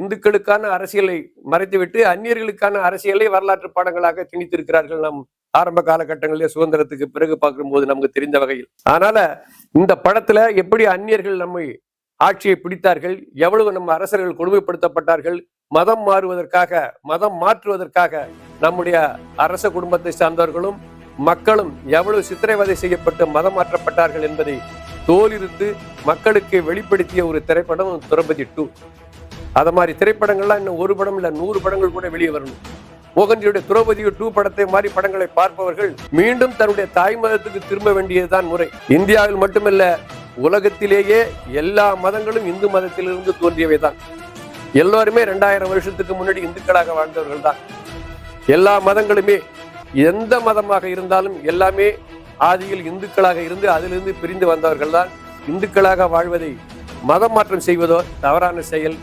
இந்துக்களுக்கான அரசியலை மறைத்துவிட்டு அந்நியர்களுக்கான அரசியலை வரலாற்று பாடங்களாக திணித்திருக்கிறார்கள். நாம் ஆரம்ப காலகட்டங்களிலே சுதந்திரத்துக்கு பிறகு பார்க்கும்போது நமக்கு தெரிந்த வகையில். அதனால இந்த படத்துல எப்படி அந்நியர்கள் நம்மை ஆட்சியை பிடித்தார்கள், எவ்வளவு நம்ம அரசர்கள் கொடுமைப்படுத்தப்பட்டார்கள், மதம் மாறுவதற்காக மதம் மாற்றுவதற்காக நம்முடைய அரச குடும்பத்தை சார்ந்தவர்களும் மக்களும் எவ்வளவு சித்திரவதை செய்யப்பட்டு மதம் மாற்றப்பட்டார்கள் என்பதை தோலிருத்து மக்களுக்கு வெளிப்படுத்திய ஒரு திரைப்படம் திரௌபதி 2. அத மாதிரி திரைப்படங்கள்லாம் இன்னும் ஒரு படம் இல்ல 100 படங்கள் கூட வெளியே வரணும். மோகன்ஜியுடைய திரௌபதி 2 படத்தை மாதிரி படங்களை பார்ப்பவர்கள் மீண்டும் தன்னுடைய தாய் மதத்துக்கு திரும்ப வேண்டியதுதான் முறை. இந்தியாவில் மட்டுமல்ல, உலகத்திலேயே எல்லா மதங்களும் இந்து மதத்திலிருந்து தோன்றியவைதான். எல்லோருமே 2000 வருஷத்துக்கு முன்னாடி இந்துக்களாக வாழ்ந்தவர்கள் தான். எல்லா மதங்களுமே எந்த மதமாக இருந்தாலும் எல்லாமே ஆதியில் இந்துக்களாக இருந்து அதிலிருந்து பிரிந்து வந்தவர்கள் தான். இந்துக்களாக வாழ்வதை மதம் மாற்றம் செய்வதோ தவறான செயல்.